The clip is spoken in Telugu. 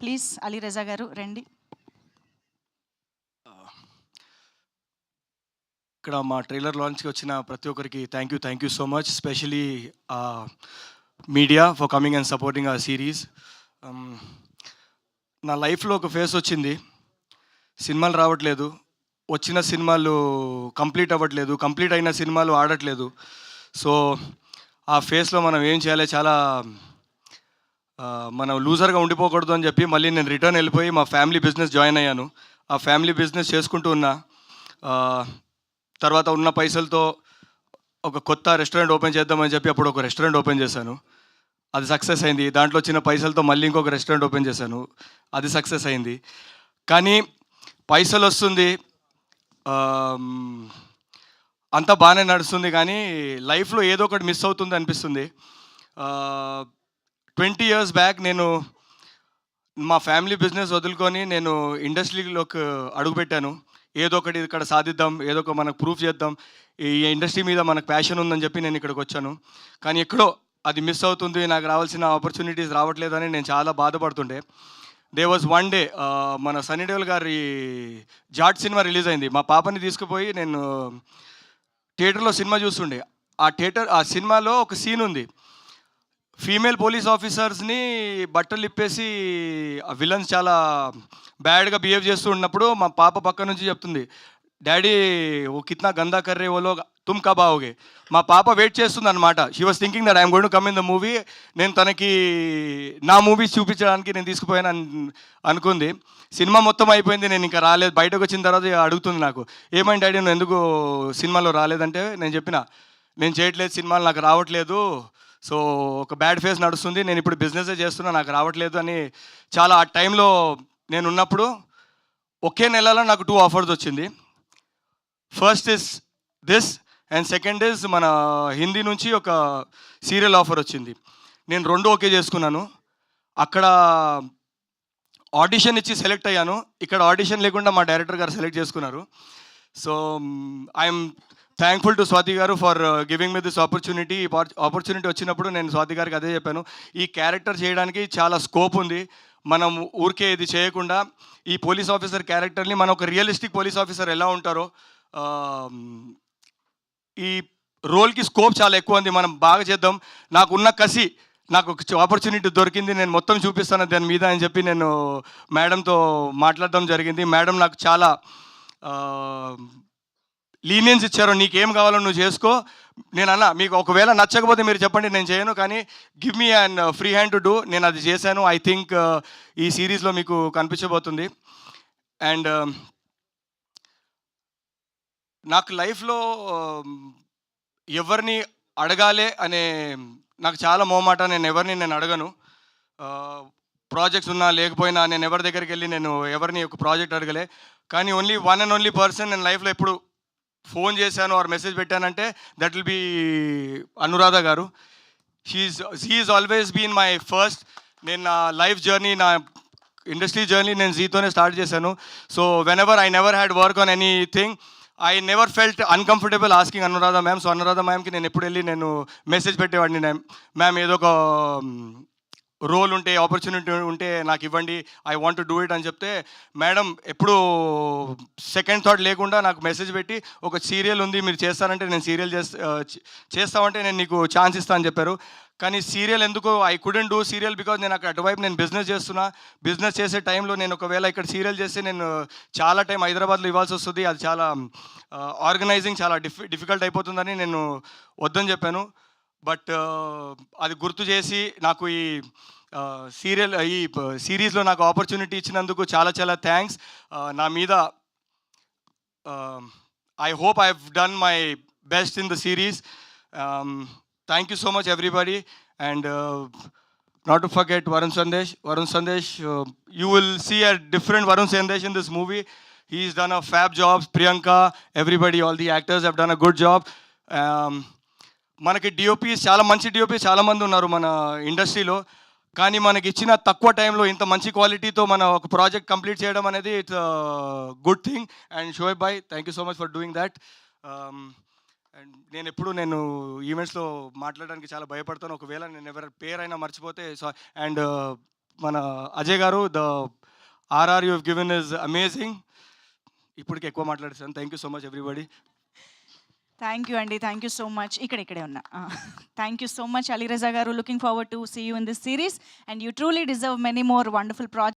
ప్లీజ్ అలీ రజా గారు రండి. ఇక్కడ మా ట్రైలర్ లాంచ్కి వచ్చిన ప్రతి ఒక్కరికి thank you so much, especially media for coming and supporting ఆ సిరీస్. నా లైఫ్లో ఒక ఫేస్ వచ్చింది, సినిమాలు రావట్లేదు, వచ్చిన సినిమాలు కంప్లీట్ అవ్వట్లేదు, కంప్లీట్ అయిన సినిమాలు ఆడట్లేదు. సో ఆ ఫేస్లో మనం ఏం చేయాలి, చాలా మనం లూజర్గా ఉండిపోకూడదు అని చెప్పి మళ్ళీ నేను రిటర్న్ వెళ్ళిపోయి మా ఫ్యామిలీ బిజినెస్ జాయిన్ అయ్యాను. ఆ ఫ్యామిలీ బిజినెస్ చేసుకుంటూ ఉన్నా. తర్వాత ఉన్న పైసలతో ఒక కొత్త రెస్టారెంట్ ఓపెన్ చేద్దామని చెప్పి అప్పుడు ఒక రెస్టారెంట్ ఓపెన్ చేశాను, అది సక్సెస్ అయింది. దాంట్లో వచ్చిన పైసలతో మళ్ళీ ఇంకొక రెస్టారెంట్ ఓపెన్ చేశాను, అది సక్సెస్ అయింది. కానీ పైసలు వస్తుంది, అంతా బాగానే నడుస్తుంది, కానీ లైఫ్లో ఏదో ఒకటి మిస్ అవుతుంది అనిపిస్తుంది. 20 years బ్యాక్ నేను మా ఫ్యామిలీ బిజినెస్ వదులుకొని నేను ఇండస్ట్రీలోకి అడుగుపెట్టాను. ఏదో ఒకటి ఇక్కడ సాధిద్దాం, ఏదో ఒక మనకు ప్రూఫ్ చేద్దాం, ఈ ఇండస్ట్రీ మీద మనకు ప్యాషన్ ఉందని చెప్పి నేను ఇక్కడికి వచ్చాను. కానీ ఎక్కడో అది మిస్ అవుతుంది, నాకు రావాల్సిన ఆపర్చునిటీస్ రావట్లేదని నేను చాలా బాధపడుతుండే. దే వాజ్ వన్ డే, మన సన్నీ దేఓల్ గారి జాట్ సినిమా రిలీజ్ అయింది. మా పాపని తీసుకుపోయి నేను థియేటర్లో సినిమా చూస్తుండే. ఆ సినిమాలో ఒక సీన్ ఉంది, ఫీమేల్ పోలీస్ ఆఫీసర్స్ని బట్టలు ఇప్పేసి విలన్స్ చాలా బ్యాడ్గా బిహేవ్ చేస్తూ ఉన్నప్పుడు మా పాప పక్క నుంచి చెప్తుంది, డాడీ ఓ కిత్నా గందా కర్రే ఓలో తుమ్ కబ్ आओगे. మా పాప వెయిట్ చేస్తుంది అనమాట. She was thinking that I'm going to come in the movie. నేను తనకి నా మూవీస్ చూపించడానికి నేను తీసుకుపోయాను అనుకుంది. సినిమా మొత్తం అయిపోయింది, నేను ఇంకా రాలేదు. బయటకు వచ్చిన తర్వాత అడుగుతుంది నాకు, ఏమైంది డాడీ నువ్వు ఎందుకు సినిమాలో రాలేదంటే నేను చెప్పిన, నేను చేయట్లేదు సినిమాలు, నాకు రావట్లేదు, సో ఒక బ్యాడ్ ఫేస్ నడుస్తుంది, నేను ఇప్పుడు బిజినెసే చేస్తున్నా, నాకు రావట్లేదు అని. చాలా ఆ టైంలో నేను ఉన్నప్పుడు ఒకే నెలలో నాకు 2 ఆఫర్స్ వచ్చింది. First is this and second is మన హిందీ నుంచి ఒక సీరియల్ ఆఫర్ వచ్చింది. నేను 2 ఓకే చేసుకున్నాను. అక్కడ ఆడిషన్ ఇచ్చి సెలెక్ట్ అయ్యాను, ఇక్కడ ఆడిషన్ లేకుండా మా డైరెక్టర్ గారు సెలెక్ట్ చేసుకున్నారు. So I'm thankful to Swathi గారు for giving me this opportunity. Opportunity వచ్చినప్పుడు నేను స్వాతి గారికి అదే చెప్పాను, ఈ క్యారెక్టర్ చేయడానికి చాలా స్కోప్ ఉంది, మనం ఊరికే ఇది చేయకుండా ఈ పోలీస్ ఆఫీసర్ క్యారెక్టర్ని మనం ఒక రియలిస్టిక్ పోలీస్ ఆఫీసర్ ఎలా ఉంటారో, ఈ రోల్కి స్కోప్ చాలా ఎక్కువ ఉంది, మనం బాగా చేద్దాం, నాకున్న కసి, నాకు ఒక ఆపర్చునిటీ దొరికింది, నేను మొత్తం చూపిస్తాను దాని మీద అని చెప్పి నేను మేడంతో మాట్లాడడం జరిగింది. మేడం నాకు చాలా లీనియన్స్ ఇచ్చారు, నీకేం కావాలో నువ్వు చేసుకో. నేను అన్నా, మీకు ఒకవేళ నచ్చకపోతే మీరు చెప్పండి, నేను చేయను, కానీ give me and free hand to do. నేను అది చేశాను. ఐ థింక్ ఈ సిరీస్లో మీకు కనిపించబోతుంది. అండ్ నాకు లైఫ్లో ఎవరిని అడగాలి అనే నాకు చాలా మోమాట, నేను ఎవరిని నేను అడగను. ప్రాజెక్ట్స్ ఉన్నా లేకపోయినా నేను ఎవరి దగ్గరికి వెళ్ళి నేను ఎవరిని ఒక ప్రాజెక్ట్ అడగలే. కానీ only one and only person నేను లైఫ్లో ఎప్పుడు ఫోన్ చేశాను ఆర్ మెసేజ్ పెట్టానంటే దట్ విల్ బీ అనురాధ గారు. She's always been my first. నేను నా లైఫ్ జర్నీ, నా ఇండస్ట్రీ జర్నీ నేను జీతోనే స్టార్ట్ చేశాను. So whenever I never had work on anything, I never felt uncomfortable asking Anuradha ma'am. So Anuradha మ్యామ్కి నేను ఎప్పుడు వెళ్ళి నేను మెసేజ్ పెట్టేవాడిని, మ్యామ్ ఏదో ఒక రోల్ ఉంటే, ఆపర్చునిటీ ఉంటే నాకు ఇవ్వండి, I want to do it అని చెప్తే మేడం ఎప్పుడు సెకండ్ థాట్ లేకుండా నాకు మెసేజ్ పెట్టి, ఒక సీరియల్ ఉంది మీరు చేస్తారంటే నేను సీరియల్ చేస్తామంటే నేను నీకు ఛాన్స్ ఇస్తాను అని చెప్పారు. కానీ సీరియల్ ఎందుకు I couldn't do serial because నేను అక్కడ అటువైపు నేను బిజినెస్ చేస్తున్నా. బిజినెస్ చేసే టైంలో నేను ఒకవేళ ఇక్కడ సీరియల్ చేస్తే నేను చాలా టైం హైదరాబాద్లో ఇవ్వాల్సి వస్తుంది, అది చాలా ఆర్గనైజింగ్ చాలా డిఫికల్ట్ అయిపోతుందని నేను వద్దని చెప్పాను. బట్ అది గుర్తు చేసి నాకు ఈ సిరీస్లో నాకు ఆపర్చునిటీ ఇచ్చినందుకు చాలా చాలా థ్యాంక్స్. నా మీద I hope I have done my best in the series. Thank you so much everybody. And not to forget Varun Sandesh, you will see a different Varun Sandesh in this movie. He's done a fab job. Priyanka, everybody, all the actors have done a good job. మనకి డిఓపీస్ చాలా మంచి డిఓపీస్ చాలామంది ఉన్నారు మన ఇండస్ట్రీలో, కానీ మనకి ఇచ్చిన తక్కువ టైంలో ఇంత మంచి క్వాలిటీతో మన ఒక ప్రాజెక్ట్ కంప్లీట్ చేయడం అనేది it's good thing. And Shoaib bhai, thank you so much for doing that. And నేను ఈవెంట్స్లో మాట్లాడడానికి చాలా భయపడతాను, ఒకవేళ నేను ఎవరి పేరైనా మర్చిపోతే. సో అండ్ మన అజయ్ గారు, the RR you have given is amazing. ఇప్పటికి ఎక్కువ మాట్లాడేసాను. Thank you so much everybody. Thank you అండి, థ్యాంక్ యూ సో మచ్. ఇక్కడే ఉన్నా. Thank you so much Aliraza గారు. Looking forward to see you in this series and you truly deserve many more wonderful projects.